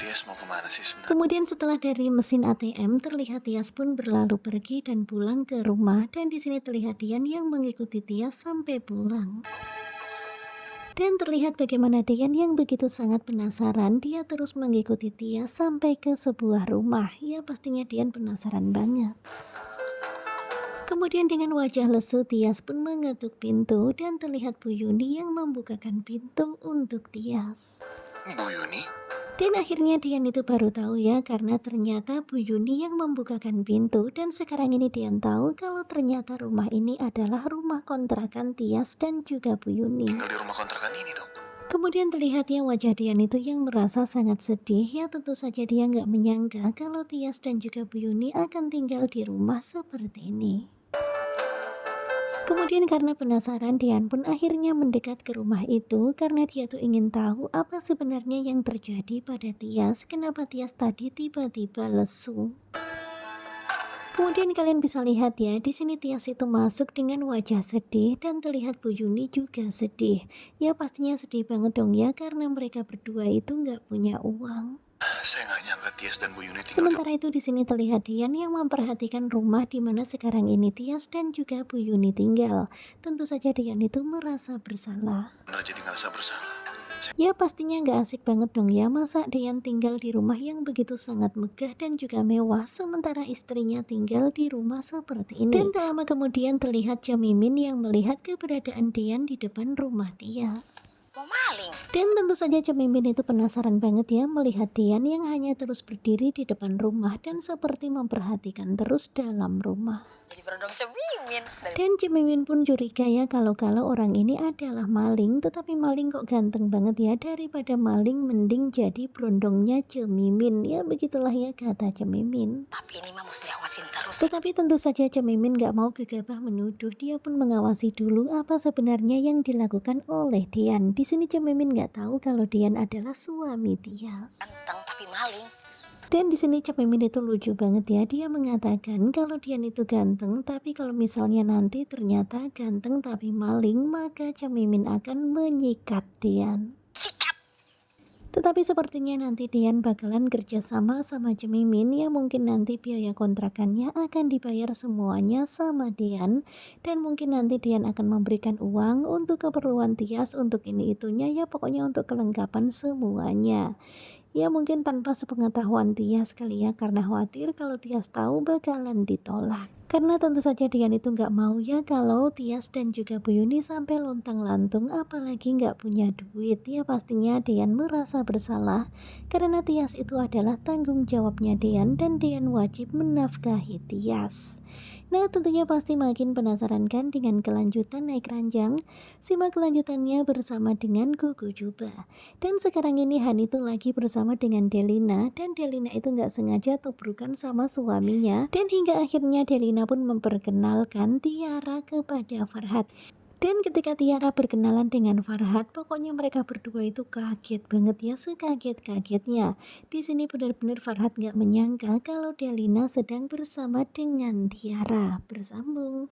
Tias mau kemana sih sebenarnya? Kemudian setelah dari mesin ATM, terlihat Tias pun berlalu pergi dan pulang ke rumah. Dan di sini terlihat Dian yang mengikuti Tias sampai pulang. Dan terlihat bagaimana Dian yang begitu sangat penasaran, dia terus mengikuti Tias sampai ke sebuah rumah. Ya pastinya Dian penasaran banget. Kemudian dengan wajah lesu Tias pun mengetuk pintu dan terlihat Bu Yuni yang membukakan pintu untuk Tias. Bu Yuni? Dan akhirnya Dian itu baru tahu ya, karena ternyata Bu Yuni yang membukakan pintu. Dan sekarang ini Dian tahu kalau ternyata rumah ini adalah rumah kontrakan Tias dan juga Bu Yuni. Tinggal di rumah kontrakan ini dong. Kemudian terlihat ya wajah Dian itu yang merasa sangat sedih. Ya tentu saja dia nggak menyangka kalau Tias dan juga Bu Yuni akan tinggal di rumah seperti ini. Kemudian karena penasaran, Dian pun akhirnya mendekat ke rumah itu karena dia tuh ingin tahu apa sebenarnya yang terjadi pada Tias. Kenapa Tias tadi tiba-tiba lesu? Kemudian kalian bisa lihat ya, di sini Tias itu masuk dengan wajah sedih dan terlihat Bu Yuni juga sedih. Ya pastinya sedih banget dong ya, karena mereka berdua itu nggak punya uang. Saya nggak nyangka Tias dan Bu Yuni tinggal di Sementara itu di sini terlihat Dian yang memperhatikan rumah di mana sekarang ini Tias dan juga Bu Yuni tinggal. Tentu saja Dian itu merasa bersalah. bener, jadi ngerasa bersalah. Ya pastinya nggak asik banget dong ya, masa Dian tinggal di rumah yang begitu sangat megah dan juga mewah, sementara istrinya tinggal di rumah seperti ini. Dan tak lama kemudian terlihat Cemimin yang melihat keberadaan Dian di depan rumah Tias. Mau maling. Dan tentu saja Cemimin itu penasaran banget ya melihat Dian yang hanya terus berdiri di depan rumah dan seperti memperhatikan terus dalam rumah. Jadi berondong Cemimin. Dan Cemimin pun curiga ya kalau orang ini adalah maling, tetapi maling kok ganteng banget ya, daripada maling mending jadi berondongnya Cemimin. Ya begitulah ya kata Cemimin. Tapi ini mah mesti awasin terus. Tetapi tentu saja Cemimin gak mau gegabah menuduh, dia pun mengawasi dulu apa sebenarnya yang dilakukan oleh Dian. Di sini Cemimin gak tahu kalau Dian adalah suami Tias. Ganteng tapi maling. Dan di sini Cemimin itu lucu banget ya, dia mengatakan kalau Dian itu ganteng, tapi kalau misalnya nanti ternyata ganteng tapi maling, maka Cemimin akan menyikat Dian. Sikat. Tetapi sepertinya nanti Dian bakalan kerja sama Cemimin, ya mungkin nanti biaya kontrakannya akan dibayar semuanya sama Dian. Dan mungkin nanti Dian akan memberikan uang untuk keperluan Tias, untuk ini itunya ya, pokoknya untuk kelengkapan semuanya. Ya mungkin tanpa sepengetahuan Tias kali ya, karena khawatir kalau Tias tahu bakalan ditolak. Karena tentu saja Dian itu nggak mau ya kalau Tias dan juga Bu Yuni sampai lontang-lantung, apalagi nggak punya duit. Ya pastinya Dian merasa bersalah karena Tias itu adalah tanggung jawabnya Dian dan Dian wajib menafkahi Tias. Nah tentunya pasti makin penasaran kan dengan kelanjutan naik ranjang? Simak kelanjutannya bersama dengan Gugu Juba. Dan sekarang ini Han itu lagi bersama dengan Delina, dan Delina itu nggak sengaja tubrukan sama suaminya, dan hingga akhirnya Delina pun memperkenalkan Tiara kepada Farhat. Dan ketika Tiara berkenalan dengan Farhat, pokoknya mereka berdua itu kaget banget ya, sekaget-kagetnya. Di sini benar-benar Farhat nggak menyangka kalau Delina sedang bersama dengan Tiara. Bersambung.